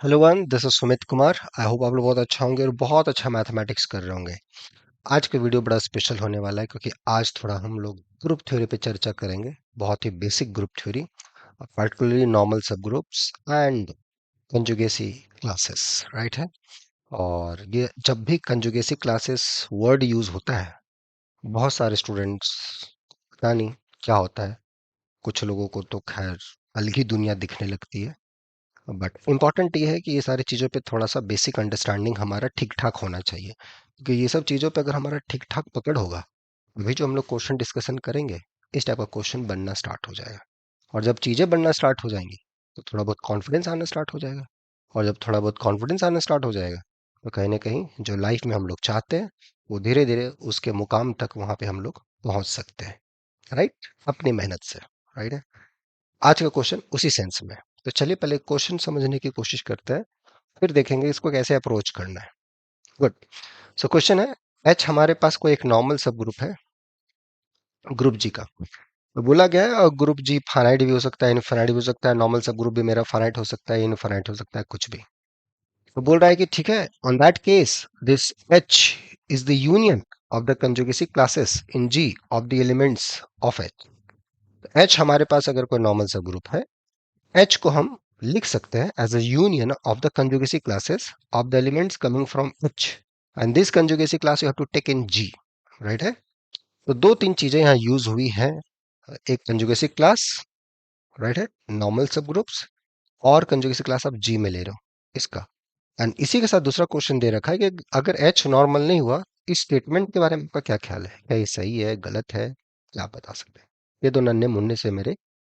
Hello one, this is Sumit Kumar. I hope आप लोग बहुत अच्छा होंगे और बहुत अच्छा मैथमेटिक्स कर रहे होंगे। आज का वीडियो बड़ा स्पेशल होने वाला है क्योंकि आज थोड़ा हम लोग ग्रुप थ्योरी पे चर्चा करेंगे। बहुत ही basic group theory, particularly normal subgroups and conjugacy classes, right है। और ये जब भी कंजुगेसी क्लासेस वर्ड यूज होता है, बहुत सारे स्टूडेंट्स पता नहीं क्या होता है, कुछ लोगों को तो खैर अलग ही दुनिया दिखने लगती है। बट इम्पॉर्टेंट ये है कि ये सारी चीज़ों पे थोड़ा सा बेसिक अंडरस्टैंडिंग हमारा ठीक ठाक होना चाहिए, क्योंकि ये सब चीज़ों पे अगर हमारा ठीक ठाक पकड़ होगा, अभी जो हम लोग क्वेश्चन डिस्कशन करेंगे, इस टाइप का क्वेश्चन बनना स्टार्ट हो जाएगा। और जब चीज़ें बनना स्टार्ट हो जाएंगी तो थोड़ा बहुत कॉन्फिडेंस आना स्टार्ट हो जाएगा। और जब थोड़ा बहुत कॉन्फिडेंस आना स्टार्ट हो जाएगा तो कहीं ना कहीं जो लाइफ में हम लोग चाहते हैं, वो धीरे धीरे उसके मुकाम तक वहां पे हम लोग पहुंच सकते हैं, राइट, अपनी मेहनत से। राइट है। आज का क्वेश्चन उसी सेंस में है। तो चलिए पहले क्वेश्चन समझने की कोशिश करते हैं, फिर देखेंगे इसको कैसे अप्रोच करना है। गुड। सो क्वेश्चन है, एच हमारे पास कोई एक नॉर्मल सब ग्रुप है, ग्रुप जी का। तो बोला गया है और ग्रुप जी फाइनाइट भी हो सकता है, इनफाइनाइट भी हो सकता है। नॉर्मल सब ग्रुप भी मेरा फाइनाइट हो सकता है, इनफाइनाइट हो सकता है, कुछ भी। तो बोल रहा है कि ठीक है, on that case this H is the union of the conjugacy classes in G of the elements of H. H हमारे पास अगर कोई नॉर्मल सब ग्रुप है, एच को हम लिख सकते हैं as a union of the conjugacy classes of the elements coming from H, and this conjugacy class you have to take in G. Right है। तो दो तीन चीजें यहाँ यूज हुई हैं, एक कंजुगेसी क्लास, राइट है, नॉर्मल सब ग्रुप्स, और कंजुगेसी क्लास आप जी में ले रहे हो इसका। एंड इसी के साथ दूसरा क्वेश्चन दे रखा है कि अगर एच नॉर्मल नहीं हुआ, इस स्टेटमेंट के बारे में आपका क्या ख्याल है, क्या ये सही है, गलत है, क्या आप बता सकते हैं। ये दो नन्हे मुन्ने से मेरे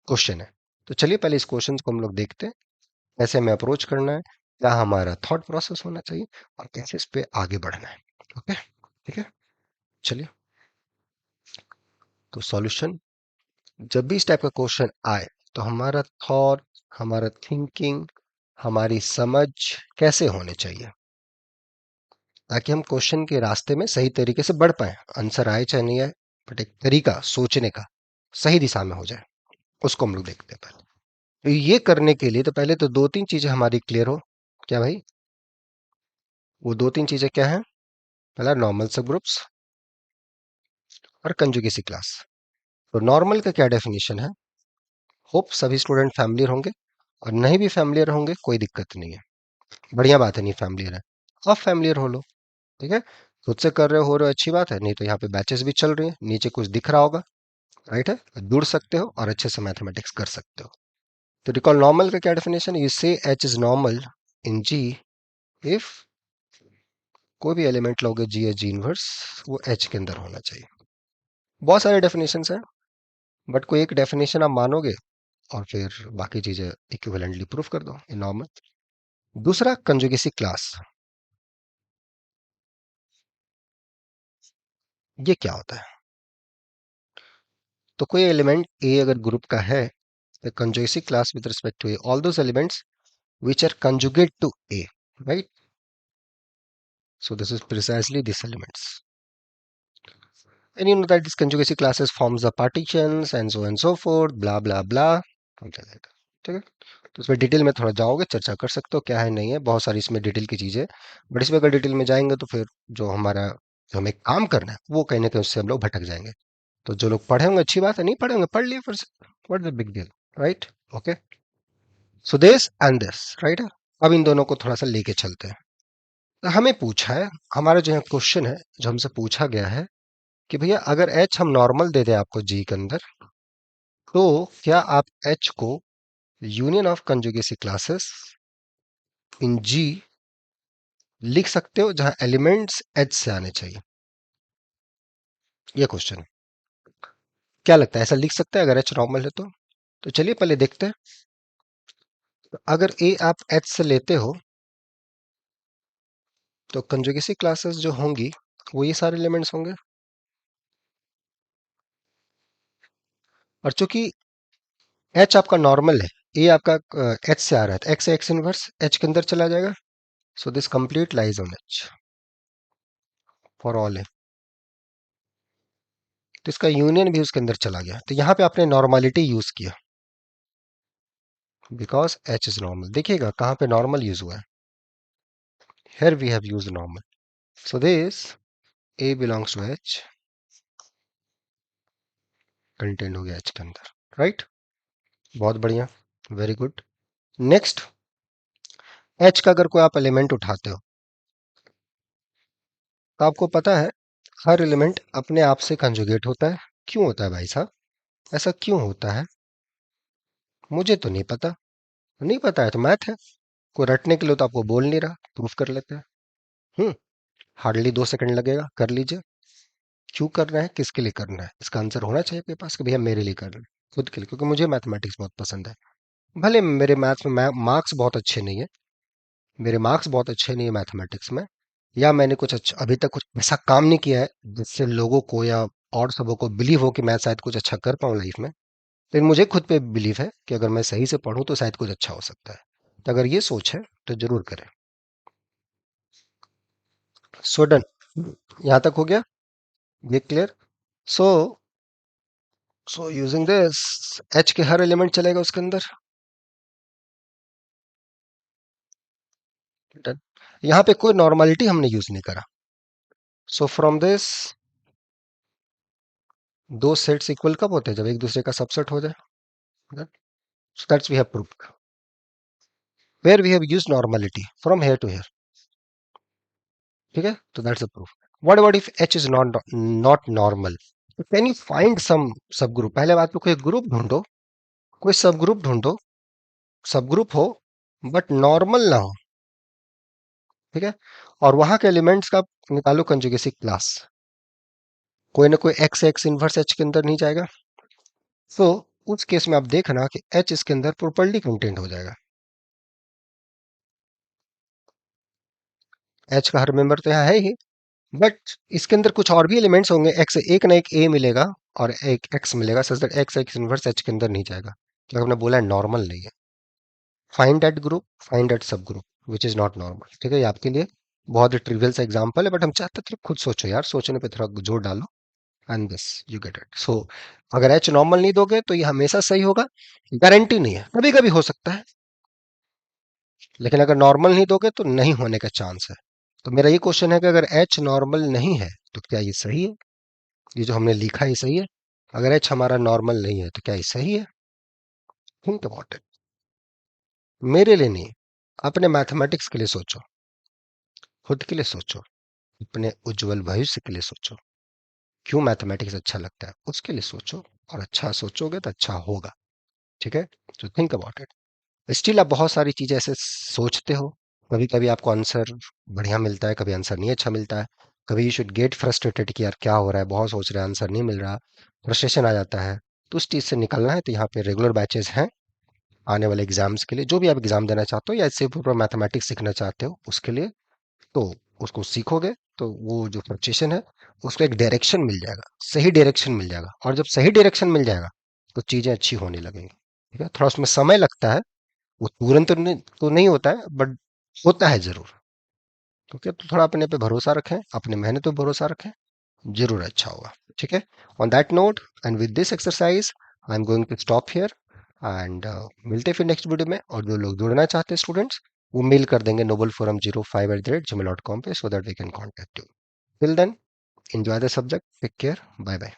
क्वेश्चन है। तो चलिए पहले इस क्वेश्चन को हम लोग देखते हैं, कैसे हमें अप्रोच करना है, क्या हमारा थॉट प्रोसेस होना चाहिए, और कैसे इस पे आगे बढ़ना है। ओके, ठीक है। चलिए, तो सॉल्यूशन, जब भी इस टाइप का क्वेश्चन आए तो हमारा थॉट, हमारा थिंकिंग, हमारी समझ कैसे होने चाहिए, ताकि हम क्वेश्चन के रास्ते में सही तरीके से बढ़ पाए। आंसर आए चाहे नहीं आए, बट एक तरीका सोचने का सही दिशा में हो जाए, उसको हम लोग देखते हैं पहले। तो ये करने के लिए तो पहले तो दो तीन चीजें हमारी क्लियर हो। क्या भाई? वो दो तीन चीजें क्या है? पहला, नॉर्मल सब ग्रुप्स और कंजुगेसी क्लास। तो नॉर्मल का क्या डेफिनेशन है? होप सभी स्टूडेंट फैमिलियर होंगे, और नहीं भी फैमिलियर होंगे कोई दिक्कत नहीं है, बढ़िया बात है, नहीं फैमिलियर है, आप फैमिलियर हो लो। ठीक है, खुद से कर रहे हो अच्छी बात है, नहीं तो यहाँ पे बैचेस भी चल रही है, नीचे कुछ दिख रहा होगा, राइट है, जुड़ सकते हो और अच्छे से मैथमेटिक्स कर सकते हो। तो रिकॉल नॉर्मल का क्या definition, you say H is normal in G if कोई भी एलिमेंट लोगे जी या जी इनवर्स, वो एच के अंदर होना चाहिए। बहुत सारे डेफिनेशन हैं, बट कोई एक डेफिनेशन आप मानोगे और फिर बाकी चीजें इक्विवेलेंटली प्रूफ कर दो, ये नॉर्मल। दूसरा, कंजुगेसी क्लास, ये क्या होता है? तो कोई एलिमेंट ए अगर ग्रुप का है, the conjugacy class with respect to A, all those elements which are conjugate to A, right? So this is precisely these elements. And you know that this conjugacy classes forms the partitions and so forth, blah blah blah, something like that. ठीक है, तो इसमें detail में थोड़ा जाओगे, चर्चा कर सकते हो क्या है नहीं है, बहुत सारी इसमें डिटेल की चीजें। बट इसमें अगर डिटेल में जाएंगे तो फिर जो हमारा, जो हमें काम करना है, वो कहीं ना कहीं उससे हम लोग भटक जाएंगे। तो जो लोग पढ़े होंगे अच्छी बात है, नहीं पढ़े होंगे पढ़ लिए फिर से, what the big deal, right? Okay, so this and this, right है। अब इन दोनों को थोड़ा सा लेके चलते हैं। तो हमें पूछा है, हमारा जो है क्वेश्चन है, जो हमसे पूछा गया है कि भैया अगर एच हम नॉर्मल दे दें आपको जी के अंदर, तो क्या आप एच को यूनियन ऑफ कंजुगेसी क्लासेस इन जी लिख सकते हो, जहां एलिमेंट्स एच से आने चाहिए? ये क्वेश्चन है। क्या लगता है, ऐसा लिख सकते हैं अगर एच नॉर्मल है तो चलिए पहले देखते हैं। तो अगर ए आप एच से लेते हो, तो कंजुगेसी क्लासेस जो होंगी वो ये सारे एलिमेंट्स होंगे। और चूंकि एच आपका नॉर्मल है, ए आपका एच से आ रहा है, तो एक्स एक्स इनवर्स एच के अंदर चला जाएगा। So this complete lies on H for all A. तो इसका यूनियन भी उसके अंदर चला गया, तो यहां पे आपने नॉर्मलिटी यूज किया, बिकॉज एच इज नॉर्मल। देखिएगा कहाँ पे नॉर्मल यूज हुआ है। Here we have used normal. So this A belongs to H, content हो गया एच के अंदर, राइट। बहुत बढ़िया, वेरी गुड। नेक्स्ट, एच का अगर कोई आप एलिमेंट उठाते हो तो आपको पता है हर एलिमेंट अपने आप से कंजुगेट होता है। क्यों होता है भाई साहब, ऐसा क्यों होता है? मुझे तो नहीं पता। नहीं पता है तो मैथ है। कोई रटने के लिए तो आपको बोल नहीं रहा, प्रूफ कर लेते हैं। हम्म हार्डली 2 सेकंड लगेगा, कर लीजिए। क्यों करना है, किसके लिए करना है, इसका आंसर होना चाहिए आपके पास कि भैया मेरे लिए कर रहे हैं, खुद के लिए, क्योंकि मुझे मैथमेटिक्स बहुत पसंद है। भले मेरे मैथ्स में मार्क्स बहुत अच्छे नहीं है, मेरे मार्क्स बहुत अच्छे नहीं है मैथमेटिक्स में, या मैंने कुछ अच्छा अभी तक कुछ ऐसा काम नहीं किया है जिससे लोगों को या और सबों को बिलीव हो कि मैं शायद कुछ अच्छा कर पाऊँ लाइफ में। लेकिन मुझे खुद पे बिलीव है कि अगर मैं सही से पढूं तो शायद कुछ अच्छा हो सकता है। तो अगर ये सोच है तो जरूर करें। सो डन, यहाँ तक हो गया, ये clear. So using this, H के हर एलिमेंट चलेगा उसके अंदर। डन। यहाँ पे कोई नॉर्मलिटी हमने यूज नहीं करा। सो फ्रॉम दिस, दो सेट्स इक्वल कब होते हैं, जब एक दूसरे का सबसेट हो जाए। So that's we have proved where we have used normality from here to here. ठीक है, तो that's a proof. What about if H is not not normal? Can you find some subgroup? पहले बात तो कोई group ढूंढो, कोई सब ग्रुप ढूंढो, सब ग्रुप हो बट नॉर्मल ना हो। ठीक है, और वहां के एलिमेंट्स का निकालो कंजुगेसी क्लास। कोई ना कोई एक्स एक्स इनवर्स एच के अंदर नहीं जाएगा। तो उस केस में आप देखना कि एच इसके अंदर प्रॉपर्ली कंटेंट हो जाएगा। एच का हर मेंबर तो यहाँ है ही, बट इसके अंदर कुछ और भी एलिमेंट्स होंगे, एक्स एक ना एक ए मिलेगा और एक एक्स मिलेगा, such that x x inverse H के अंदर नहीं जाएगा, क्योंकि हमने बोला है नॉर्मल नहीं है। Find that group, find that subgroup which is not normal. ठीक है, ये आपके लिए बहुत ही ट्रिवियल सा एग्जांपल है, बट हम चाहते थे खुद सोचो यार, सोचने पे थोड़ा जोर डालो, and this you get it. So अगर एच नॉर्मल नहीं दोगे तो ये हमेशा सही होगा, गारंटी नहीं है, कभी कभी हो सकता है, लेकिन अगर नॉर्मल नहीं दोगे तो नहीं होने का चांस है। तो मेरा ये क्वेश्चन है कि अगर एच नॉर्मल नहीं है तो क्या ये सही है? ये जो हमने लिखा है ये सही है? अगर एच हमारा नॉर्मल नहीं है तो क्या ये सही है? Think about it. मेरे लिए नहीं, अपने मैथमेटिक्स के लिए सोचो, खुद के लिए सोचो, अपने उज्जवल भविष्य के लिए सोचो। क्यों मैथमेटिक्स अच्छा लगता है उसके लिए सोचो, और अच्छा सोचोगे तो अच्छा होगा। ठीक है, तो थिंक अबाउट इट। स्टिल आप बहुत सारी चीजें ऐसे सोचते हो, कभी कभी आपको आंसर बढ़िया मिलता है, कभी आंसर नहीं अच्छा मिलता है, कभी यू शुड गेट फ्रस्ट्रेटेड कि यार क्या हो रहा है, बहुत सोच रहे हैं आंसर नहीं मिल रहा, फ्रस्ट्रेशन आ जाता है। तो उस चीज से निकलना है तो यहाँ पे रेगुलर बैचेस हैं आने वाले एग्जाम्स के लिए, जो भी आप एग्जाम देना चाहते हो या इससे पूरा मैथमेटिक्स सीखना चाहते हो उसके लिए। तो उसको सीखोगे तो वो जो फ्रस्ट्रेशन है उसको एक डायरेक्शन मिल जाएगा, सही डायरेक्शन मिल जाएगा, और जब सही डायरेक्शन मिल जाएगा तो चीजें अच्छी होने लगेंगी। ठीक है, थोड़ा उसमें समय लगता है, वो तुरंत तो नहीं होता है, बट होता है जरूर। ओके, तो थोड़ा अपने पे भरोसा रखें, अपने मेहनत पे भरोसा रखें, जरूर अच्छा होगा। ठीक है, on that note and with this exercise I am going to stop here, and मिलते हैं फिर नेक्स्ट वीडियो में। और जो लोग जुड़ना चाहते हैं स्टूडेंट्स, वो मेल कर देंगे noble forum05@gmail.com पे, so that we can contact you. Till then, enjoy the subject, take care, bye bye।